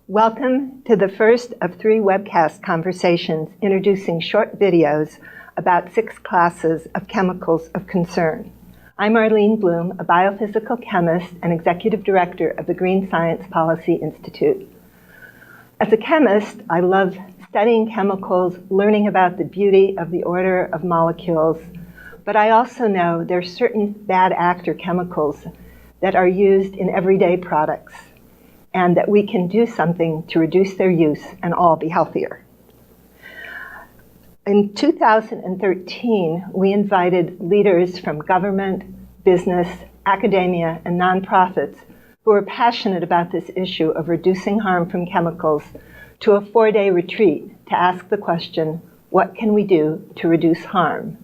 Welcome to the first of 3 webcast conversations introducing short videos about 6 classes of chemicals of concern. I'm Arlene Bloom, a biophysical chemist and executive director of the Green Science Policy Institute. As a chemist, I love studying chemicals, learning about the beauty of the order of molecules, but I also know there are certain bad actor chemicals that are used in everyday products, and that we can do something to reduce their use and all be healthier. In 2013, we invited leaders from government, business, academia, and nonprofits who are passionate about this issue of reducing harm from chemicals to a 4-day retreat to ask the question, what can we do to reduce harm?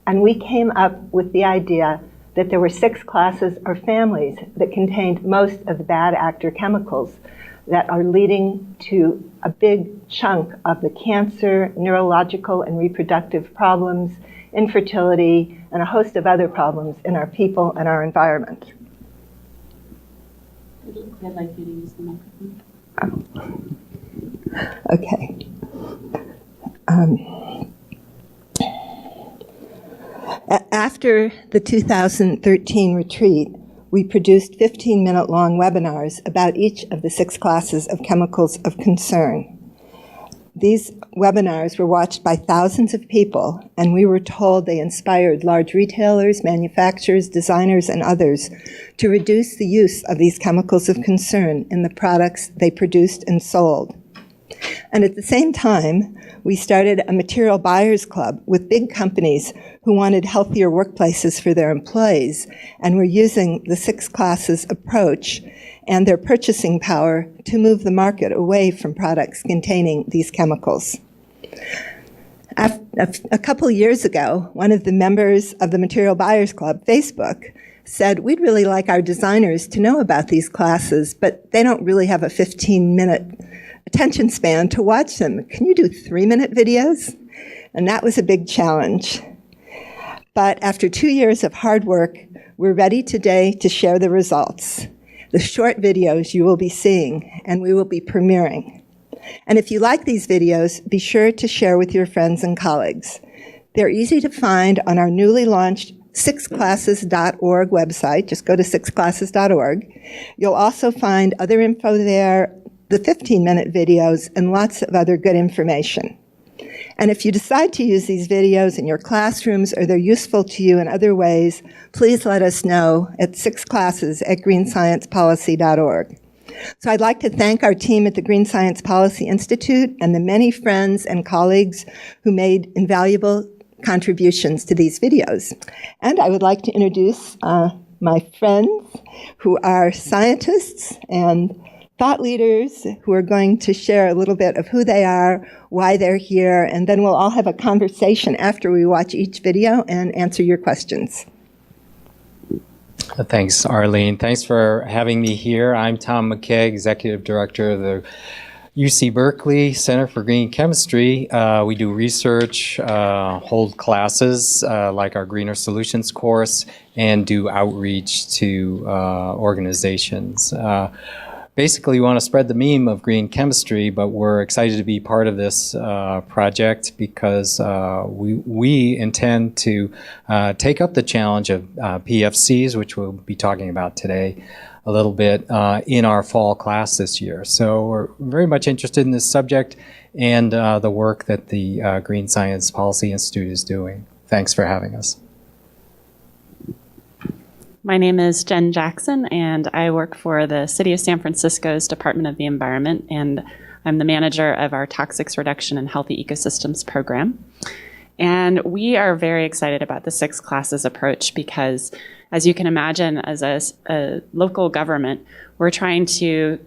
And we came up with the idea that there were 6 classes or families that contained most of the bad actor chemicals that are leading to a big chunk of the cancer, neurological and reproductive problems, infertility, and a host of other problems in our people and our environment. I'd like you to use the microphone. Okay. After the 2013 retreat, we produced 15-minute long webinars about each of the 6 classes of chemicals of concern. These webinars were watched by thousands of people, and we were told they inspired large retailers, manufacturers, designers, and others to reduce the use of these chemicals of concern in the products they produced and sold. And at the same time, we started a material buyers club with big companies who wanted healthier workplaces for their employees, and were using the 6 classes approach and their purchasing power to move the market away from products containing these chemicals. A couple years ago, one of the members of the Material Buyers Club, Facebook, said, we'd really like our designers to know about these classes, but they don't really have a 15-minute attention span to watch them. Can you do 3-minute videos? And that was a big challenge. But after 2 years of hard work, we're ready today to share the results. The short videos you will be seeing, and we will be premiering. And if you like these videos, be sure to share with your friends and colleagues. They're easy to find on our newly launched 6classes.org website. Just go to 6classes.org. You'll also find other info there, the 15-minute videos, and lots of other good information. And if you decide to use these videos in your classrooms or they're useful to you in other ways, please let us know at 6classes@greensciencepolicy.org. So I'd like to thank our team at the Green Science Policy Institute and the many friends and colleagues who made invaluable contributions to these videos. And I would like to introduce my friends who are scientists and thought leaders who are going to share a little bit of who they are, why they're here, and then we'll all have a conversation after we watch each video and answer your questions. Thanks, Arlene. Thanks for having me here. I'm Tom McKay, Executive Director of the UC Berkeley Center for Green Chemistry. We do research, hold classes like our Greener Solutions course, and do outreach to organizations. Basically, we want to spread the meme of green chemistry, but we're excited to be part of this project because we intend to take up the challenge of PFCs, which we'll be talking about today a little bit, in our fall class this year. So we're very much interested in this subject and the work that the Green Science Policy Institute is doing. Thanks for having us. My name is Jen Jackson, and I work for the City of San Francisco's Department of the Environment, and I'm the manager of our Toxics Reduction and Healthy Ecosystems program. And we are very excited about the 6 classes approach because, as you can imagine, as a local government, we're trying to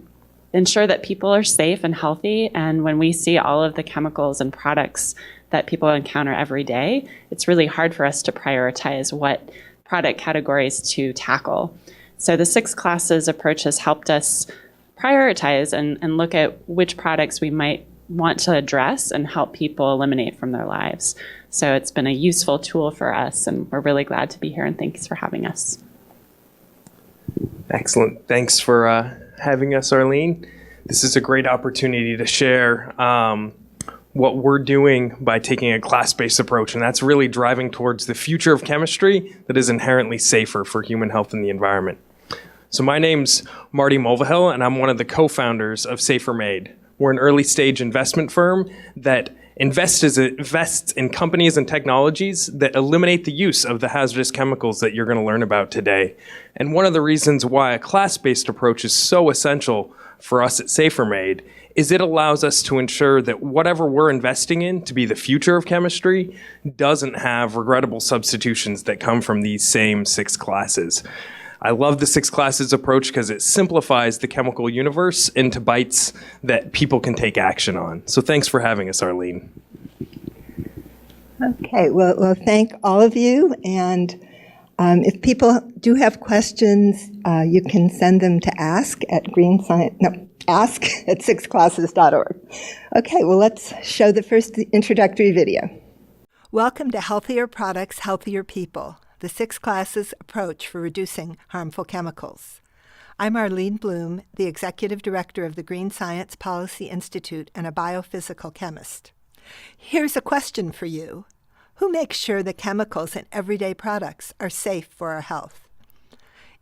ensure that people are safe and healthy, and when we see all of the chemicals and products that people encounter every day, it's really hard for us to prioritize what product categories to tackle. So the 6 classes approach has helped us prioritize and look at which products we might want to address and help people eliminate from their lives. So it's been a useful tool for us, and we're really glad to be here, and thanks for having us. Excellent. Thanks for having us, Arlene. This is a great opportunity to share what we're doing by taking a class-based approach, and that's really driving towards the future of chemistry that is inherently safer for human health and the environment. So my name's Marty Mulvihill, and I'm one of the co-founders of Safer Made. We're an early-stage investment firm that invests in companies and technologies that eliminate the use of the hazardous chemicals that you're going to learn about today. And one of the reasons why a class-based approach is so essential for us at Safer Made is it allows us to ensure that whatever we're investing in to be the future of chemistry doesn't have regrettable substitutions that come from these same 6 classes. I love the 6 classes approach because it simplifies the chemical universe into bites that people can take action on. So thanks for having us, Arlene. Okay, well, thank all of you. And if people do have questions, you can send them to ask at ask@sixclasses.org. Okay, well, let's show the first introductory video. Welcome to Healthier Products, Healthier People, the 6 classes approach for reducing harmful chemicals. I'm Arlene Bloom, the Executive Director of the Green Science Policy Institute and a biophysical chemist. Here's a question for you. Who makes sure the chemicals in everyday products are safe for our health?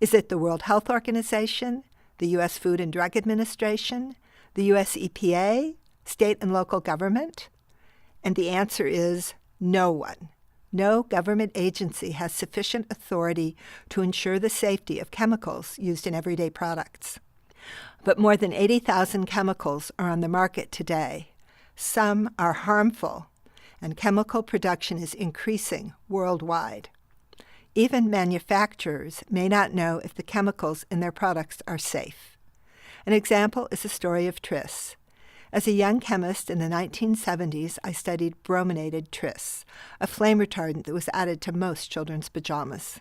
Is it the World Health Organization, the U.S. Food and Drug Administration, the U.S. EPA, state and local government? And the answer is no one. No government agency has sufficient authority to ensure the safety of chemicals used in everyday products. But more than 80,000 chemicals are on the market today. Some are harmful, and chemical production is increasing worldwide. Even manufacturers may not know if the chemicals in their products are safe. An example is the story of tris. As a young chemist in the 1970s, I studied brominated tris, a flame retardant that was added to most children's pajamas.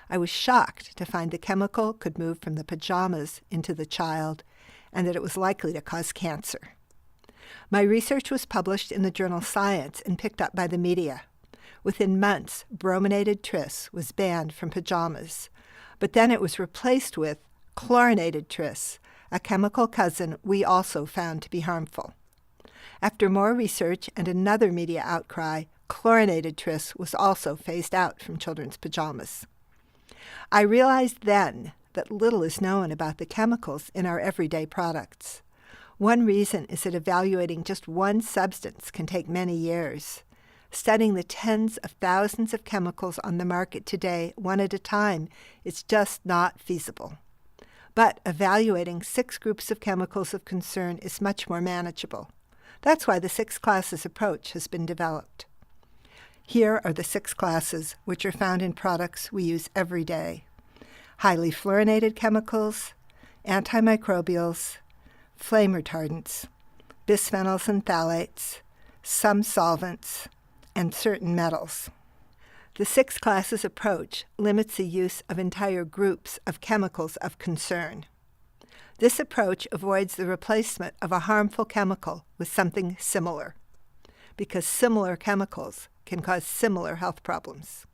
I was shocked to find the chemical could move from the pajamas into the child and that it was likely to cause cancer. My research was published in the journal Science and picked up by the media. Within months, brominated tris was banned from pajamas, but then it was replaced with chlorinated tris, a chemical cousin we also found to be harmful. After more research and another media outcry, chlorinated tris was also phased out from children's pajamas. I realized then that little is known about the chemicals in our everyday products. One reason is that evaluating just one substance can take many years. Studying the tens of thousands of chemicals on the market today, one at a time, is just not feasible. But evaluating 6 groups of chemicals of concern is much more manageable. That's why the 6 classes approach has been developed. Here are the 6 classes which are found in products we use every day: highly fluorinated chemicals, antimicrobials, flame retardants, bisphenols and phthalates, some solvents, and certain metals. The 6 classes approach limits the use of entire groups of chemicals of concern. This approach avoids the replacement of a harmful chemical with something similar, because similar chemicals can cause similar health problems.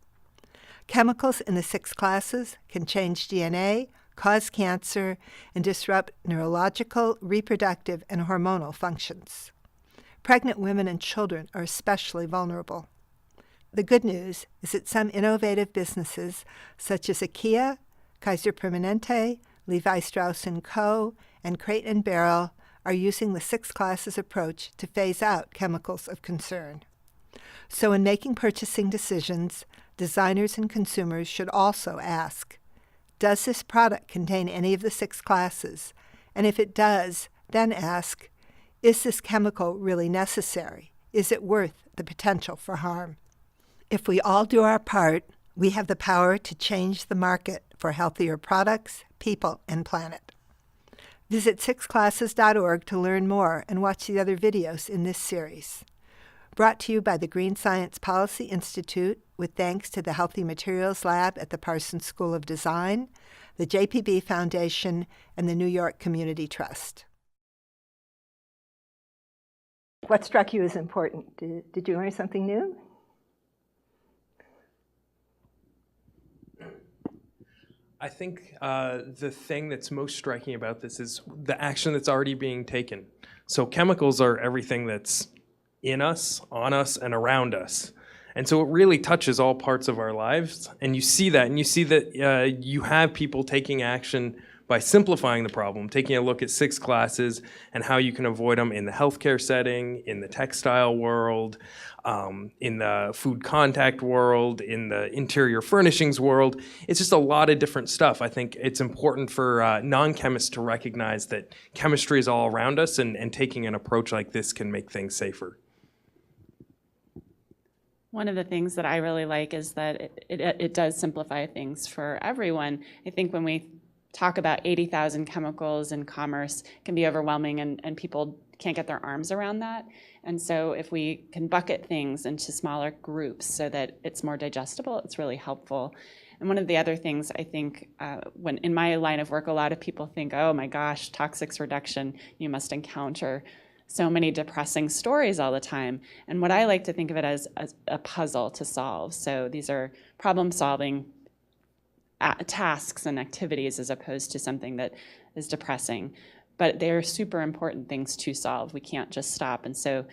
Chemicals in the 6 classes can change DNA, cause cancer, and disrupt neurological, reproductive, and hormonal functions. Pregnant women and children are especially vulnerable. The good news is that some innovative businesses, such as IKEA, Kaiser Permanente, Levi Strauss & Co., and Crate & Barrel, are using the 6 classes approach to phase out chemicals of concern. So in making purchasing decisions, designers and consumers should also ask, does this product contain any of the 6 classes? And if it does, then ask, is this chemical really necessary? Is it worth the potential for harm? If we all do our part, we have the power to change the market for healthier products, people, and planet. Visit sixclasses.org to learn more and watch the other videos in this series. Brought to you by the Green Science Policy Institute, with thanks to the Healthy Materials Lab at the Parsons School of Design, the JPB Foundation, and the New York Community Trust. What struck you as important? Did you learn something new? I think the thing that's most striking about this is the action that's already being taken. So chemicals are everything that's in us, on us, and around us. And so it really touches all parts of our lives. And you see that, you have people taking action by simplifying the problem, taking a look at 6 classes and how you can avoid them in the healthcare setting, in the textile world, in the food contact world, in the interior furnishings world. It's just a lot of different stuff. I think it's important for non-chemists to recognize that chemistry is all around us, and taking an approach like this can make things safer. One of the things that I really like is that it does simplify things for everyone. I think when we talk about 80,000 chemicals in commerce, it can be overwhelming, and people can't get their arms around that. And so if we can bucket things into smaller groups so that it's more digestible, it's really helpful. And one of the other things I think, when in my line of work, a lot of people think, oh my gosh, toxics reduction, you must encounter so many depressing stories all the time. And what I like to think of it as a puzzle to solve. So these are problem-solving tasks and activities as opposed to something that is depressing. But they're super important things to solve. We can't just stop. And so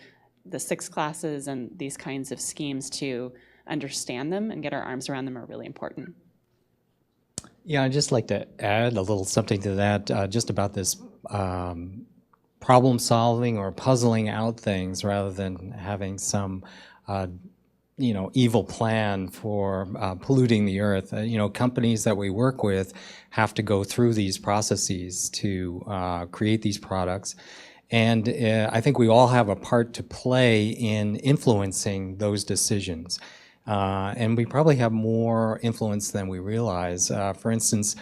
the 6 classes and these kinds of schemes to understand them and get our arms around them are really important. Yeah, I'd just like to add a little something to that, just about this problem solving or puzzling out things rather than having some evil plan for polluting the earth. Companies that we work with have to go through these processes to create these products. And I think we all have a part to play in influencing those decisions. And we probably have more influence than we realize. For instance,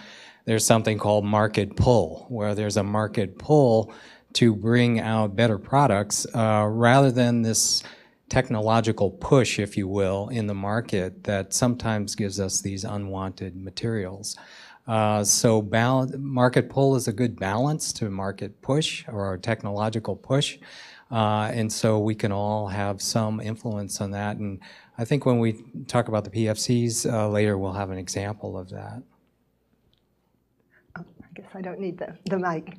there's something called market pull, where there's a market pull to bring out better products rather than this technological push, if you will, in the market that sometimes gives us these unwanted materials. So market pull is a good balance to market push or technological push. And so we can all have some influence on that. And I think when we talk about the PFCs later, we'll have an example of that. Oh, I guess I don't need the mic.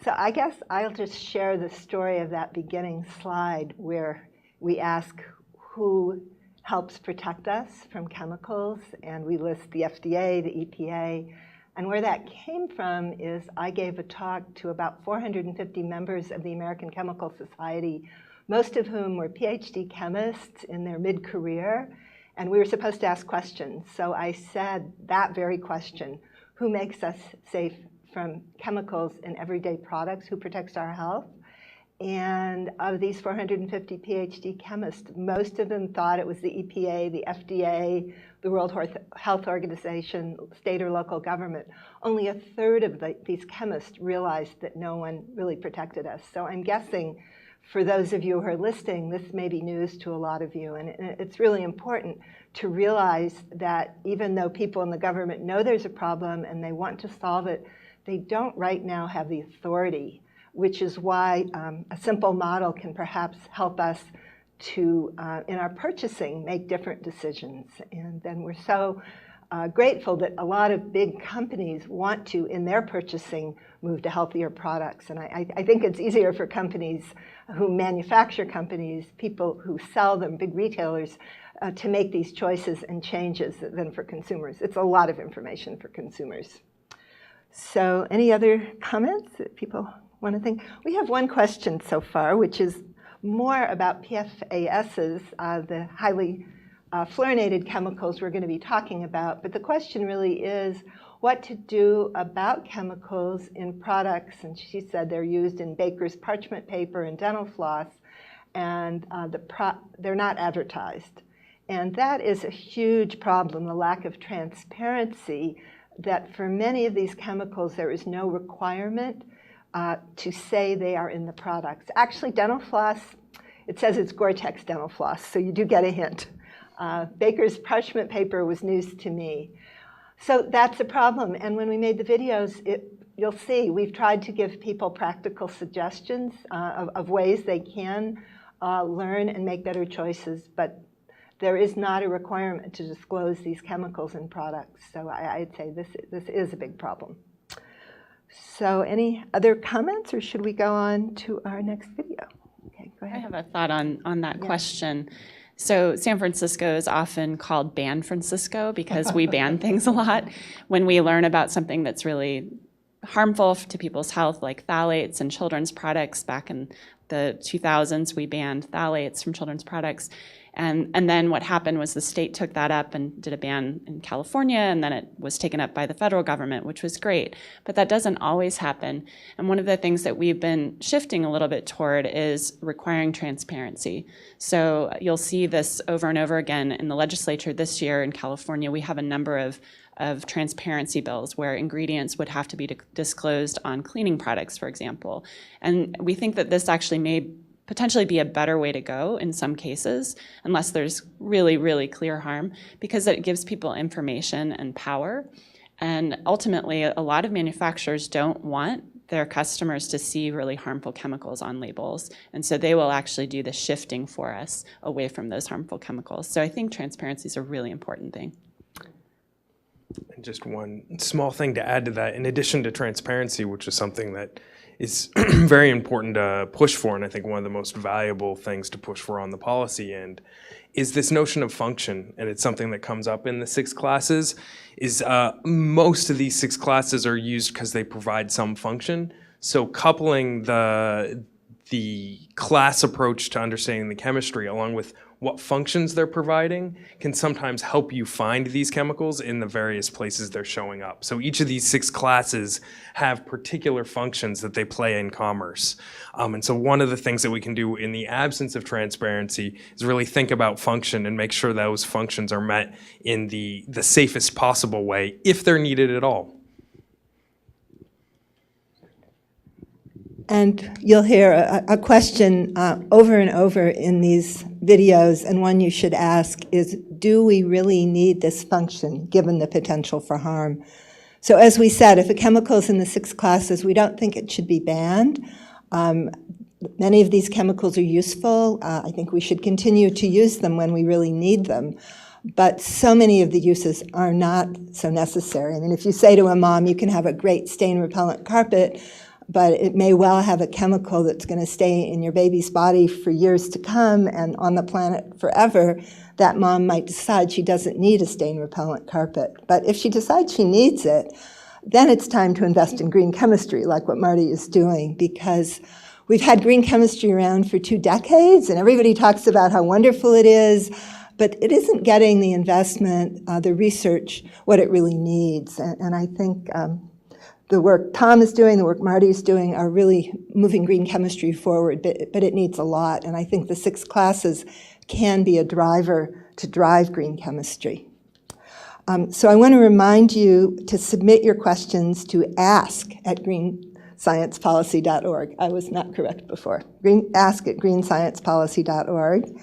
So I guess I'll just share the story of that beginning slide where we ask who helps protect us from chemicals, and we list the FDA, the EPA. And where that came from is I gave a talk to about 450 members of the American Chemical Society, most of whom were PhD chemists in their mid-career, and we were supposed to ask questions. So I said that very question, who makes us safe from chemicals in everyday products, who protects our health? And of these 450 PhD chemists, most of them thought it was the EPA, the FDA, the World Health Organization, state or local government. Only a third of these chemists realized that no one really protected us. So I'm guessing for those of you who are listening, this may be news to a lot of you. And it's really important to realize that even though people in the government know there's a problem and they want to solve it, they don't right now have the authority, which is why a simple model can perhaps help us to, in our purchasing, make different decisions. And then we're so grateful that a lot of big companies want to, in their purchasing, move to healthier products. And I think it's easier for companies who manufacture companies, people who sell them, big retailers, to make these choices and changes than for consumers. It's a lot of information for consumers. So any other comments that people want to think? We have one question so far, which is more about PFASs, the highly fluorinated chemicals we're going to be talking about. But the question really is what to do about chemicals in products. And she said they're used in baker's parchment paper and dental floss, and they're not advertised. And that is a huge problem, the lack of transparency, that for many of these chemicals there is no requirement to say they are in the products. Actually, dental floss, it says it's Gore-Tex dental floss, so you do get a hint. Baker's parchment paper was news to me. So that's a problem. And when we made the videos, you'll see we've tried to give people practical suggestions of ways they can learn and make better choices. But there is not a requirement to disclose these chemicals in products. So I'd say this is a big problem. So any other comments, or should we go on to our next video? Okay, go I ahead. have a thought on that question. So San Francisco is often called Ban Francisco because we ban things a lot. When we learn about something that's really harmful to people's health, like phthalates in children's products, back in the 2000s, we banned phthalates from children's products. And then what happened was the state took that up and did a ban in California, and then it was taken up by the federal government, which was great. But that doesn't always happen. And one of the things that we've been shifting a little bit toward is requiring transparency. So you'll see this over and over again in the legislature this year in California. We have a number of transparency bills where ingredients would have to be disclosed on cleaning products, for example. And we think that this actually may potentially be a better way to go in some cases, unless there's really, really clear harm, because it gives people information and power. And ultimately, a lot of manufacturers don't want their customers to see really harmful chemicals on labels. And so they will actually do the shifting for us away from those harmful chemicals. So I think transparency is a really important thing. And just one small thing to add to that, in addition to transparency, which is something that is very important to push for, and I think one of the most valuable things to push for on the policy end, is this notion of function. And it's something that comes up in the 6 classes, is most of these 6 classes are used because they provide some function. So coupling the class approach to understanding the chemistry along with what functions they're providing can sometimes help you find these chemicals in the various places they're showing up. So each of these 6 classes have particular functions that they play in commerce. And so one of the things that we can do in the absence of transparency is really think about function and make sure those functions are met in the safest possible way, if they're needed at all. And you'll hear a question over and over in these videos, and one you should ask is, do we really need this function given the potential for harm? So as we said, if a chemical is in the 6 classes, we don't think it should be banned. Many of these chemicals are useful. I think we should continue to use them when we really need them. But so many of the uses are not so necessary. I mean, if you say to a mom, you can have a great stain-repellent carpet, but it may well have a chemical that's going to stay in your baby's body for years to come and on the planet forever, that mom might decide she doesn't need a stain-repellent carpet. But if she decides she needs it, then it's time to invest in green chemistry, like what Marty is doing, because we've had green chemistry around for 2 decades, and everybody talks about how wonderful it is, but it isn't getting the investment, the research, what it really needs. And I think the work Tom is doing, the work Marty is doing are really moving green chemistry forward, but it needs a lot. And I think the 6 classes can be a driver to drive green chemistry. So I want to remind you to submit your questions to ask@greensciencepolicy.org. I was not correct before. Ask@greensciencepolicy.org.